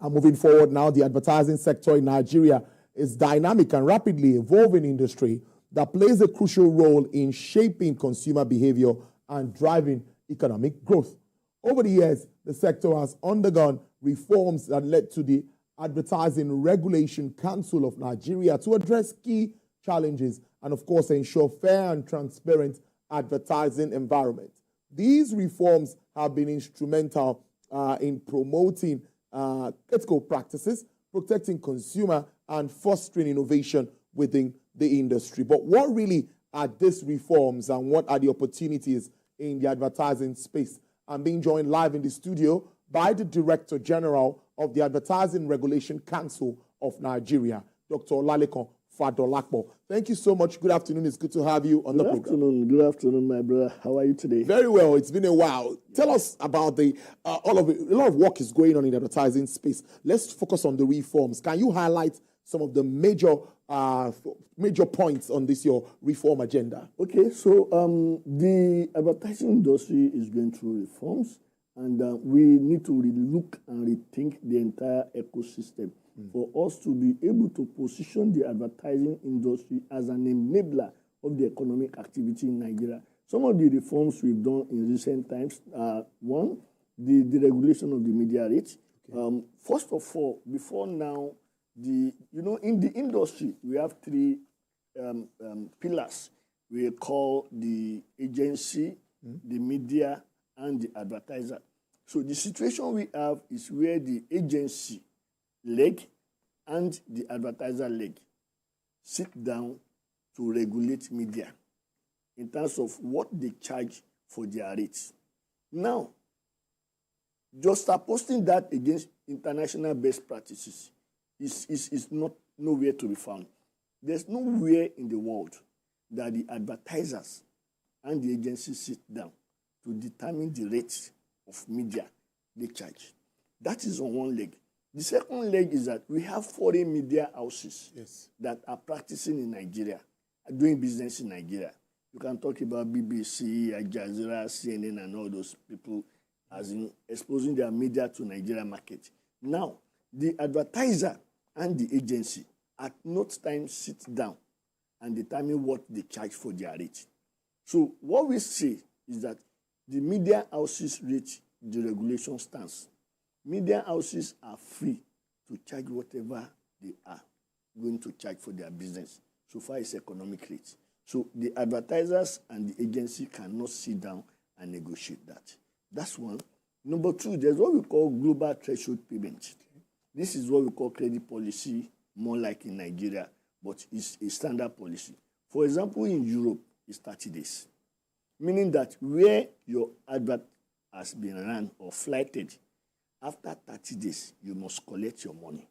And moving forward now, the advertising sector in Nigeria is dynamic and rapidly evolving industry that plays a crucial role in shaping consumer behavior and driving economic growth. Over the years, the sector has undergone reforms that led to the Advertising Regulation Council of Nigeria to address key challenges and, of course, ensure fair and transparent advertising environment. These reforms have been instrumental in promoting ethical practices, protecting consumer, and fostering innovation within the industry. But what really are these reforms and what are the opportunities in the advertising space? I'm being joined live in the studio by the Director General of the Advertising Regulation Council of Nigeria, Dr. Olalekan Fadolakpo. Thank you so much. Good afternoon. It's good to have you on the program. Good afternoon, my brother. How are you today? Very well. It's been a while. Tell us about a lot of work is going on in the advertising space. Let's focus on the reforms. Can you highlight some of the major points on this your reform agenda? Okay, so the advertising industry is going through reforms, and we need to relook and rethink the entire ecosystem for us to be able to position the advertising industry as an enabler of the economic activity in Nigeria. Some of the reforms we've done in recent times are, one, the deregulation of the media rate. Okay. First of all, before now, in the industry, we have three pillars we call the agency, the media, and the advertiser. So the situation we have is where the agency leg and the advertiser leg sit down to regulate media in terms of what they charge for their rates. Now, just posting that against international best practices is not nowhere to be found. There's nowhere in the world that the advertisers and the agencies sit down to determine the rates of media they charge. That is on one leg. The second leg is that we have foreign media houses that are practicing in Nigeria, doing business in Nigeria. You can talk about BBC, Al Jazeera, CNN, and all those people as in exposing their media to Nigeria market. Now, the advertiser and the agency at no time sit down and determine what they charge for their rate. So what we say is that the media houses rate the regulation stance. Media houses are free to charge whatever they are going to charge for their business, so far as economic rates. So the advertisers and the agency cannot sit down and negotiate that. That's one. Number two, there's what we call global threshold payment. This is what we call credit policy, more like in Nigeria, but it's a standard policy. For example, in Europe, it's 30 days, meaning that where your advert has been run or flighted, after 30 days, you must collect your money.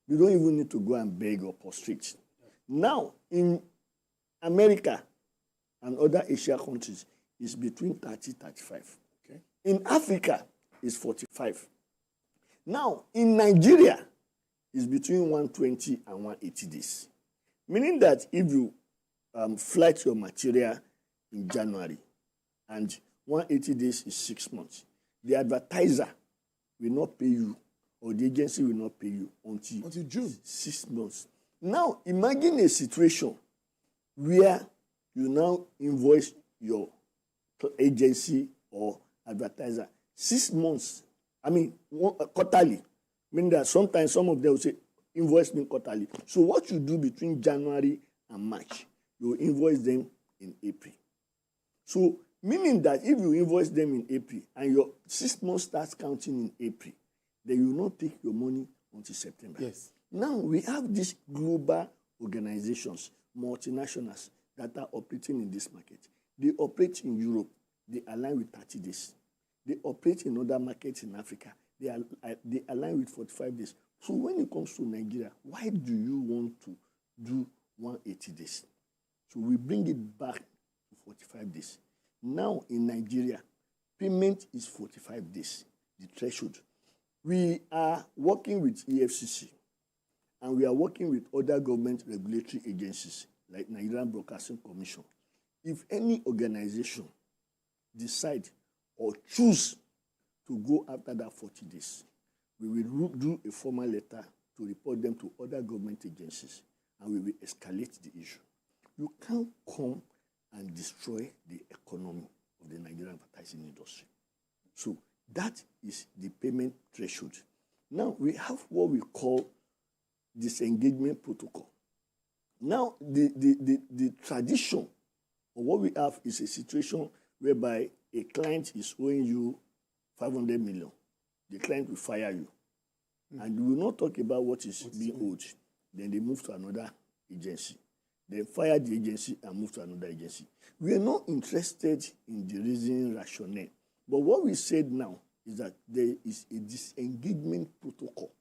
You don't even need to go and beg or prostrate. Now, in America and other Asia countries, it's between 30-35. Okay. In Africa, it's 45. Now, in Nigeria, it's between 120 and 180 days. Meaning that if you flight your material in January and 180 days is 6 months, the advertiser will not pay you or the agency will not pay you until June. 6 months. Now, imagine a situation where you now invoice your agency or advertiser 6 months. I mean, quarterly. Meaning that sometimes some of them will say, invoice me quarterly. So what you do between January and March, you invoice them in April. So meaning that if you invoice them in April and your 6 months starts counting in April, then you will not take your money until September. Yes. Now we have these global organizations, multinationals, that are operating in this market. They operate in Europe. They align with 30 days. They operate in other markets in Africa. They align with 45 days. So when it comes to Nigeria, why do you want to do 180 days? So we bring it back to 45 days. Now in Nigeria, payment is 45 days, the threshold. We are working with EFCC, and we are working with other government regulatory agencies like Nigerian Broadcasting Commission. If any organization decide or choose to go after that 40 days, we will do a formal letter to report them to other government agencies, and we will escalate the issue. You can't come and destroy the economy of the Nigerian advertising industry. So that is the payment threshold. Now, we have what we call disengagement protocol. Now, the tradition of what we have is a situation whereby a client is owing you 500 million. The client will fire you. And we will not talk about what is being owed. Then they move to another agency. They fire the agency and move to another agency. We are not interested in the reasoning rationale. But what we said now is that there is a disengagement protocol.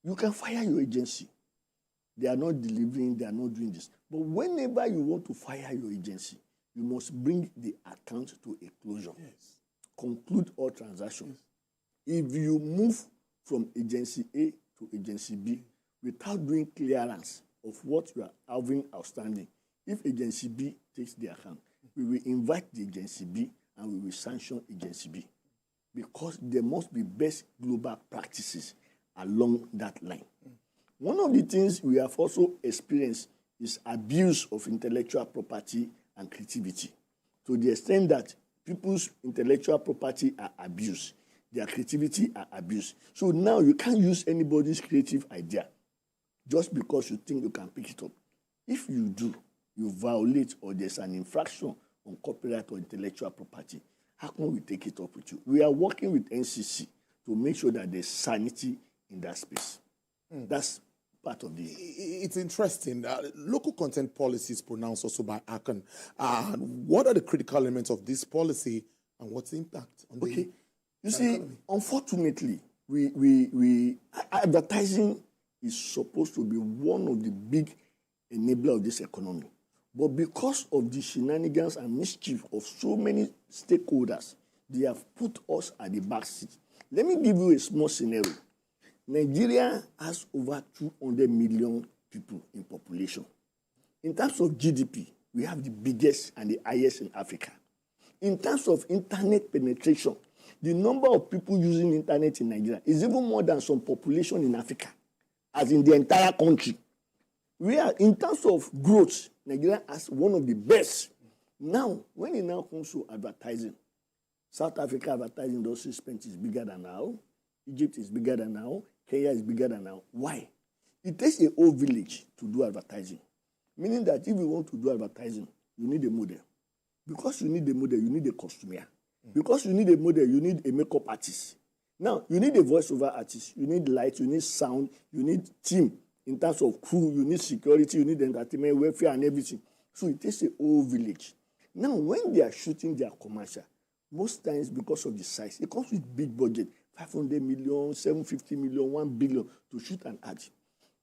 You can fire your agency. They are not delivering, they are not doing this. But whenever you want to fire your agency, you must bring the account to a closure. Yes. Conclude all transactions. Yes. If you move from agency A to agency B without doing clearance of what you are having outstanding, if agency B takes the account, we will invite the agency B and we will sanction agency B, because there must be best global practices along that line. One of the things we have also experienced is abuse of intellectual property and creativity, to the extent that people's intellectual property are abused, their creativity are abused. So now you can't use anybody's creative idea just because you think you can pick it up. If you do, you violate, or there's an infraction on copyright or intellectual property. How can we take it up with you? We are working with NCC to make sure that there's sanity in that space. That's part of the... It's interesting. Local content policy is pronounced also by ACAN. What are the critical elements of this policy, and what's the impact on the You see, economy? Unfortunately, advertising is supposed to be one of the big enablers of this economy. But because of the shenanigans and mischief of so many stakeholders, they have put us at the back seat. Let me give you a small scenario. Nigeria has over 200 million people in population. In terms of GDP, we have the biggest and the highest in Africa. In terms of internet penetration, the number of people using internet in Nigeria is even more than some population in Africa, as in the entire country. We are, in terms of growth, Nigeria has one of the best. Now, when it now comes to advertising, South Africa advertising industry spend is bigger than now. Egypt is bigger than now. Kenya is bigger than now. Why? It takes a whole village to do advertising. Meaning that if you want to do advertising, you need a model. Because you need a model, you need a costumier. Because you need a model, you need a makeup artist. Now, you need a voiceover artist. You need light, you need sound, you need team. In terms of crew, you need security, you need entertainment, welfare, and everything. So it takes a whole village. Now, when they are shooting their commercial, most times because of the size, it comes with big budget, 500 million, 750 million, 1 billion to shoot an ad.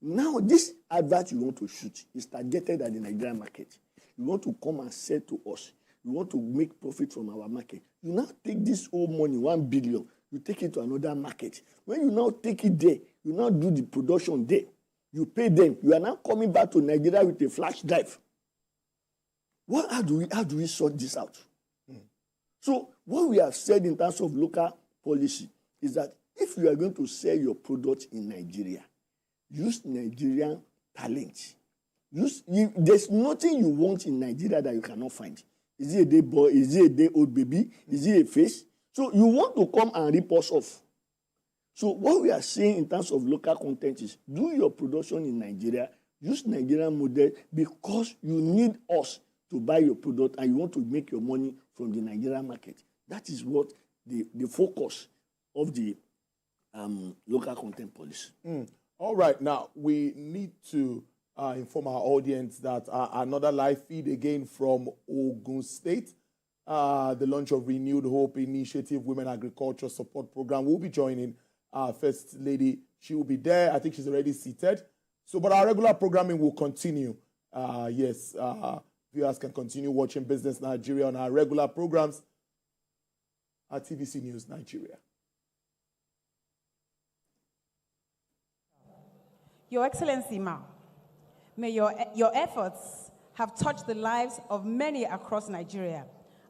Now, this advert you want to shoot is targeted at the Nigerian market. You want to come and sell to us. You want to make profit from our market. You now take this whole money, 1 billion, you take it to another market. When you now take it there, you now do the production there. You pay them. You are now coming back to Nigeria with a flash drive. How do we sort this out? So what we have said in terms of local policy is that if you are going to sell your product in Nigeria, use Nigerian talent. There's nothing you want in Nigeria that you cannot find. Is it a day boy? Is it a day old baby? Is it a face? So you want to come and rip us off. So what we are saying in terms of local content is do your production in Nigeria, use Nigerian model, because you need us to buy your product and you want to make your money from the Nigerian market. That is what the focus of the local content policy. All right. Now, we need to inform our audience that another live feed again from Ogun State, the launch of Renewed Hope Initiative Women Agriculture Support Program. We'll be joining First Lady. She will be there. I think she's already seated. So, but our regular programming will continue. Viewers can continue watching Business Nigeria on our regular programs at TVC News Nigeria. Your Excellency, Ma, may your efforts have touched the lives of many across Nigeria,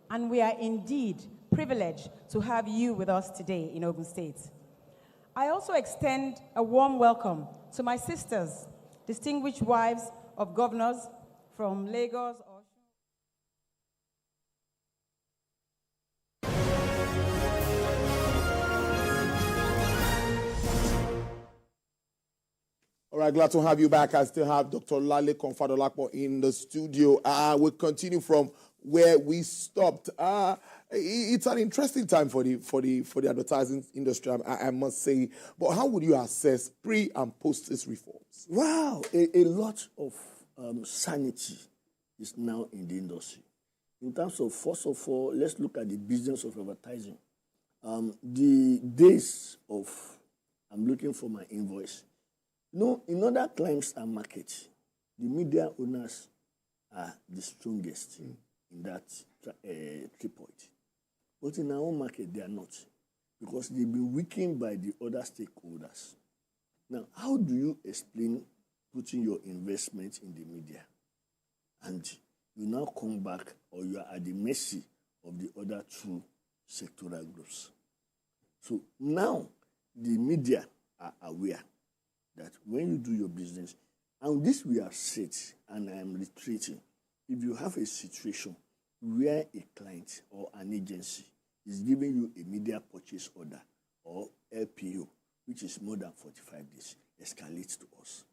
and we are indeed privileged to have you with us today in Ogun State. I also extend a warm welcome to my sisters, distinguished wives of governors from Lagos. All right, glad to have you back. I still have Dr. Lale Konfadolapo in the studio. We'll continue from where we stopped. It's an interesting time for the advertising industry, I must say. But how would you assess pre and post these reforms? Wow, a lot of sanity is now in the industry. In terms of, first of all, let's look at the business of advertising. The days of I'm looking for my invoice. No, in other climes and markets, the media owners are the strongest in that tripod. But in our own market, they are not, because they've been weakened by the other stakeholders. Now, how do you explain putting your investment in the media and you now come back, or you are at the mercy of the other two sectoral groups? So now the media are aware that when you do your business, and this we have said, and I am retreating, if you have a situation where a client or an agency is giving you a media purchase order or LPO, which is more than 45 days, escalates to us.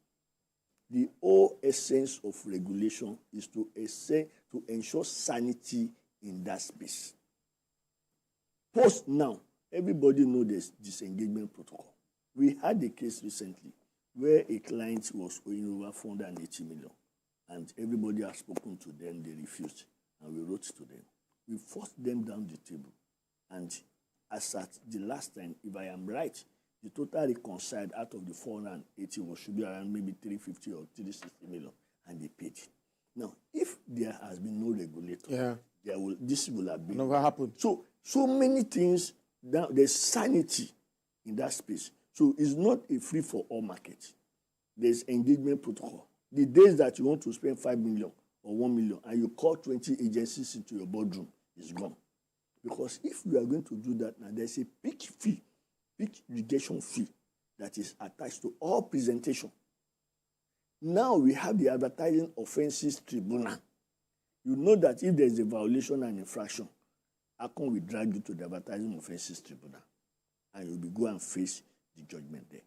The whole essence of regulation is to ensure sanity in that space. Post now, everybody knows this disengagement protocol. We had a case recently where a client was owing over 480 million, and everybody has spoken to them, they refused, and we wrote to them. We forced them down the table, and as at the last time, if I am right, the total reconciled out of the 480 should be around maybe 350 or 360 million, and they paid. Now, if there has been no regulator, this will have been. Never happened. So many things, there's sanity in that space. So it's not a free-for-all market. There's engagement protocol. The days that you want to spend 5 million or 1 million and you call 20 agencies into your boardroom is gone. Because if we are going to do that now, there's a peak rejection fee that is attached to all presentation. Now we have the Advertising Offences Tribunal. You know that if there's a violation and infraction, ACON will drag you to the Advertising Offences Tribunal, and you'll go and face the judgment there.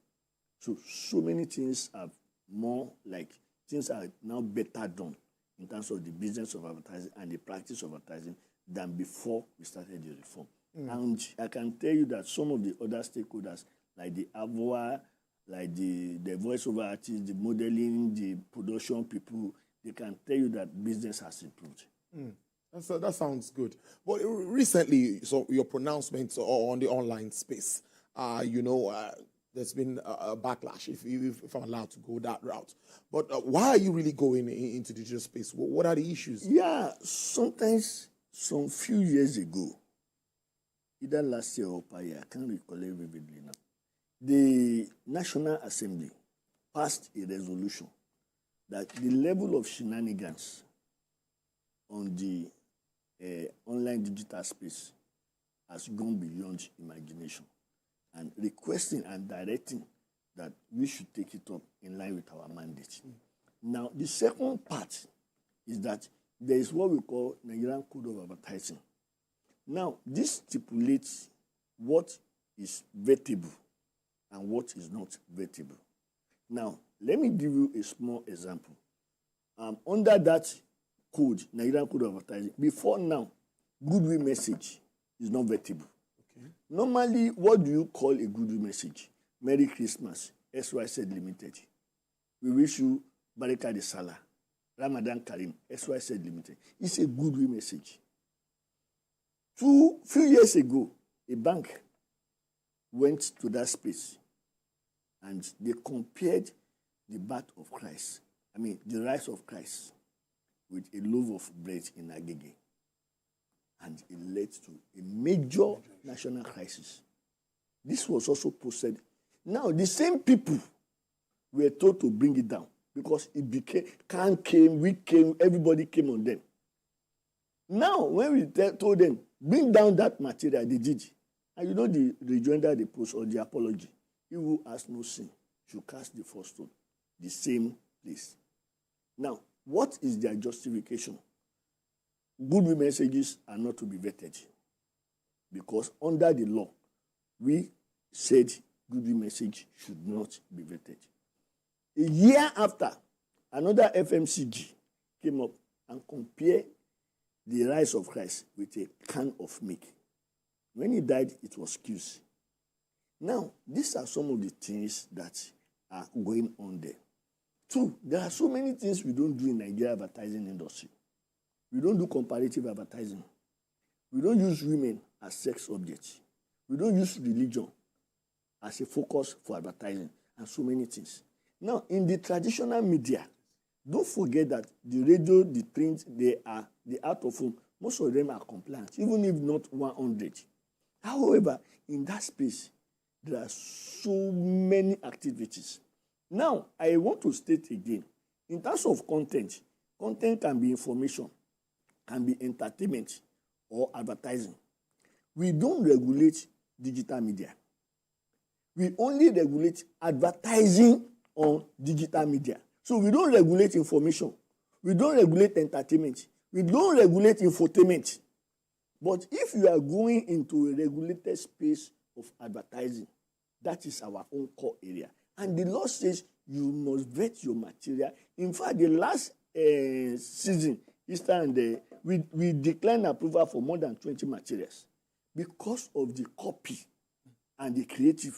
So many things are more like things are now better done in terms of the business of advertising and the practice of advertising than before we started the reform. And I can tell you that some of the other stakeholders, like the AVOA, like the voiceover artists, the modeling, the production people, they can tell you that business has improved. That sounds good. But recently, so your pronouncements on the online space, there's been a backlash, if I'm allowed to go that route. But why are you really going into the digital space? What are the issues? Yeah, sometimes, some few years ago, either last year or per year, I can't recall it vividly now, the National Assembly passed a resolution that the level of shenanigans on the online digital space has gone beyond imagination, and requesting and directing that we should take it up in line with our mandate. Now, the second part is that there is what we call Nigerian Code of Advertising. Now, this stipulates what is vetable and what is not vetable. Now, let me give you a small example. Under that code, Nigerian Code of Advertising, before now, goodwill message is not vetable. Normally, what do you call a goodwill message? Merry Christmas, XYZ Limited. We wish you Barika de Salah, Ramadan Karim, XYZ Limited. It's a goodwill message. Few years ago, a bank went to that space and they compared the birth of Christ, the rise of Christ, with a loaf of bread in Agege. And it led to a major national crisis. This was also posted. Now, the same people were told to bring it down because it became, we came, everybody came on them. Now, when we told them, bring down that material, they did. And you know the rejoinder they post or the apology. He who has no sin should cast the first stone. The same place. Now, what is their justification? Goodwill messages are not to be vetted. Because under the law, we said goodwill message should not be vetted. A year after, another FMCG came up and compared the rise of Christ with a can of milk. When he died, it was QC. Now, these are some of the things that are going on there. Two, there are so many things we don't do in Nigeria advertising industry. We don't do comparative advertising. We don't use women as sex objects. We don't use religion as a focus for advertising and so many things. Now, in the traditional media, don't forget that the radio, the print, the out of home, most of them are compliant, even if not 100. However, in that space, there are so many activities. Now, I want to state again, in terms of content, content can be information, can be entertainment, or advertising. We don't regulate digital media. We only regulate advertising on digital media. So we don't regulate information. We don't regulate entertainment. We don't regulate infotainment. But if you are going into a regulated space of advertising, that is our own core area. And the law says you must vet your material. In fact, the last season, Easter and we declined approval for more than 20 materials because of the copy and the creative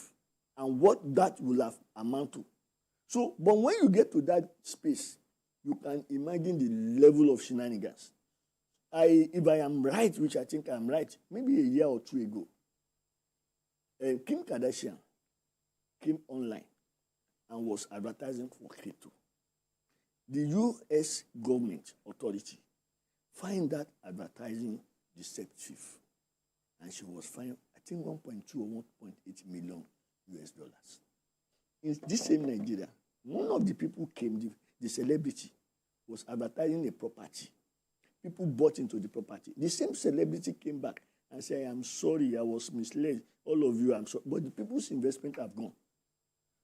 and what that will have amount to. So, but when you get to that space, you can imagine the level of shenanigans. If I am right, which I think I'm right, maybe a year or two ago, Kim Kardashian came online and was advertising for crypto. The U.S. government authority find that advertising deceptive, and she was fined, I think, 1.2 or 1.8 million US dollars. In this same Nigeria, one of the people came, the celebrity, was advertising a property. People bought into the property. The same celebrity came back and said, I'm sorry, I was misled. All of you, I'm sorry. But the people's investment have gone.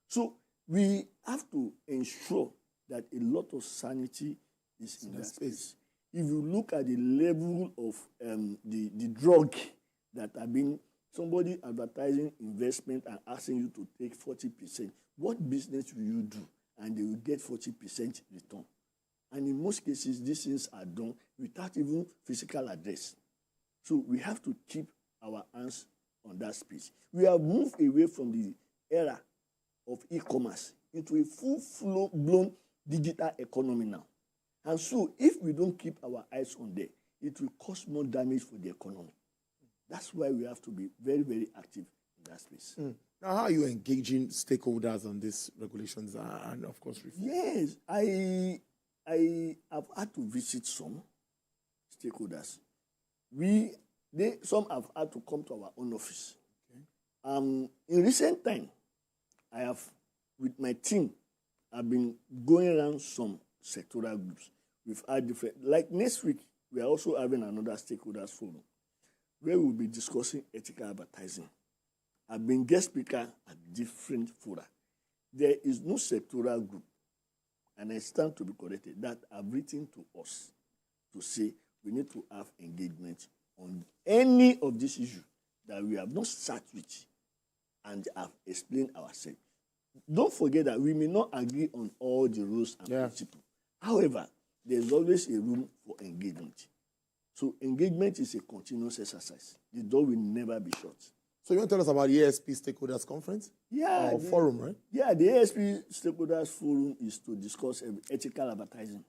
So we have to ensure that a lot of sanity is in that space. If you look at the level of the drug that have been, somebody advertising investment and asking you to take 40%, what business will you do? And they will get 40% return. And in most cases, these things are done without even physical address. So we have to keep our hands on that space. We have moved away from the era of e-commerce into a full-blown digital economy now. And so if we don't keep our eyes on there, it will cause more damage for the economy. That's why we have to be very, very active in that space. Now, how are you engaging stakeholders on these regulations and, of course, reform? Yes, I have had to visit some stakeholders. Some have had to come to our own office. Okay. In recent time, I have, with my team, I've been going around some sectoral groups. We've had different, like next week, we are also having another stakeholders forum where we'll be discussing ethical advertising. I've been guest speaker at different fora. There is no sectoral group, and I stand to be corrected, that have written to us to say we need to have engagement on any of these issues that we have not sat with and have explained ourselves. Don't forget that we may not agree on all the rules and principles. However, there's always a room for engagement. So engagement is a continuous exercise. The door will never be shut. So you want to tell us about the ASP Stakeholders Conference? Yeah. Or forum, right? Yeah, the ASP Stakeholders Forum is to discuss ethical advertising.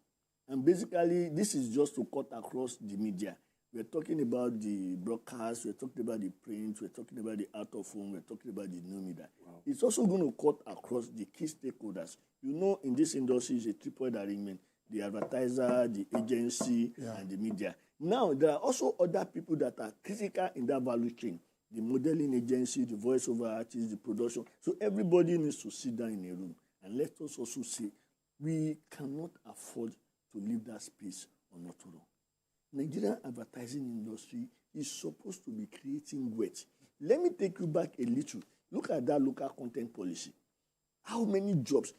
And basically, this is just to cut across the media. We're talking about the broadcast, we're talking about the print, we're talking about the out of home, we're talking about the new media. Wow. It's also going to cut across the key stakeholders. You know, in this industry, it's a triple arrangement. The advertiser, the agency, and the media. Now, there are also other people that are critical in that value chain. The modeling agency, the voiceover artist, the production. So everybody needs to sit down in a room. And let us also say, we cannot afford to leave that space unauthorized. Nigerian advertising industry is supposed to be creating wealth. Let me take you back a little. Look at that local content policy. How many jobs?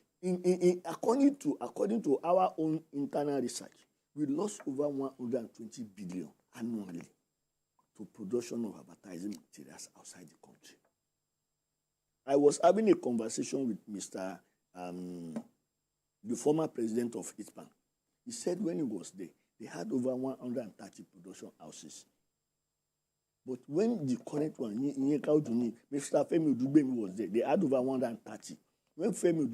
According to our own internal research, we lost over 120 billion annually to production of advertising materials outside the country. I was having a conversation with Mr. The former president of ITPAN. He said when he was there, they had over 130 production houses. But when the current one, Mr. Femi Odugbemi was there, they had over 130. When Femi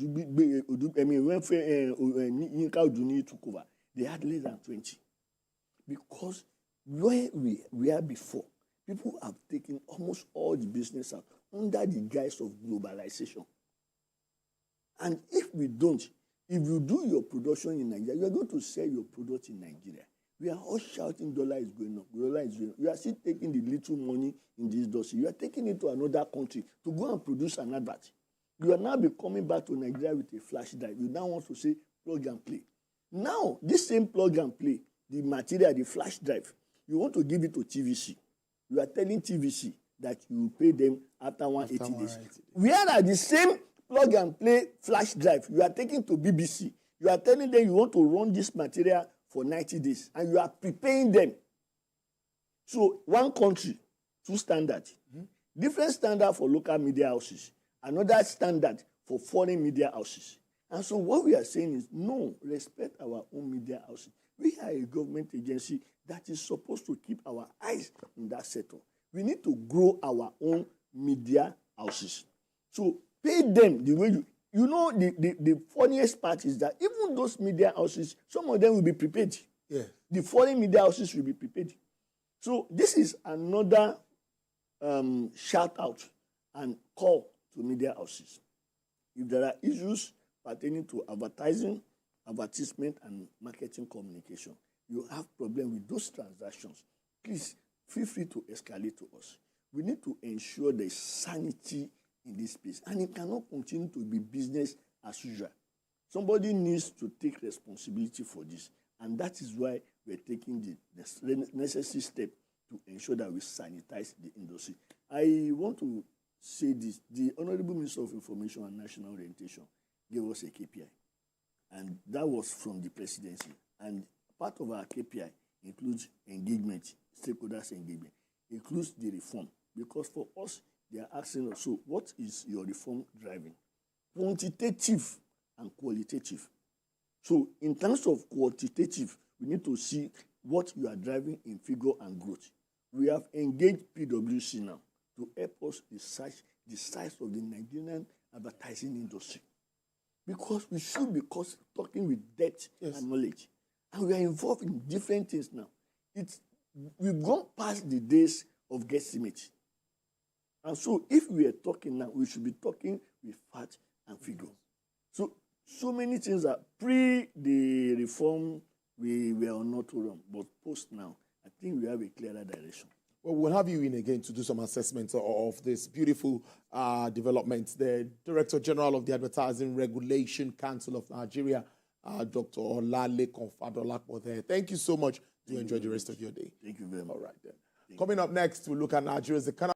Yinka Oduni took over, they had less than 20. Because where we were before, people have taken almost all the business out under the guise of globalization. And if we don't, if you do your production in Nigeria, you are going to sell your product in Nigeria. We are all shouting dollar is going up, dollar is going up. You are still taking the little money in this dossier. You are taking it to another country to go and produce an advert. You are now coming back to Nigeria with a flash drive. You now want to say plug and play. Now, this same plug and play, the material, the flash drive, you want to give it to TVC. You are telling TVC that you will pay them after 180 days. Whereas the same plug and play flash drive, you are taking to BBC. You are telling them you want to run this material for 90 days, and you are preparing them. So, one country, two standards. Different standard for local media houses, another standard for foreign media houses. And so what we are saying is, no, respect our own media houses. We are a government agency that is supposed to keep our eyes in that sector. We need to grow our own media houses. So pay them the way you know, the funniest part is that even those media houses, some of them will be prepaid. Yeah. The foreign media houses will be prepaid. So this is another shout out and call to media houses. If there are issues pertaining to advertising, advertisement, and marketing communication, you have problem with those transactions, please feel free to escalate to us. We need to ensure there is sanity in this space, and it cannot continue to be business as usual. Somebody needs to take responsibility for this, and that is why we're taking the necessary step to ensure that we sanitize the industry. I want to say this. The Honorable Minister of Information and National Orientation gave us a KPI, and that was from the presidency. And part of our KPI includes engagement, stakeholders engagement, includes the reform, because for us, they are asking us, so what is your reform driving? Quantitative and qualitative. So in terms of quantitative, we need to see what you are driving in figure and growth. We have engaged PwC now to help us research the size of the Nigerian advertising industry. Because we should be talking with depth and knowledge. And we are involved in different things now. We've gone past the days of guesstimate. And so if we are talking now, we should be talking with fact and figure. So many things are pre the reform, we were not wrong, but post now, I think we have a clearer direction. Well, we'll have you in again to do some assessments of this beautiful development. The Director General of the Advertising Regulation Council of Nigeria, Dr. Olalekan Fadolapo there. Thank you so much. Do enjoy the rest of your day. Thank you very much. All right, then. Coming up next, we'll look at Nigeria's economy.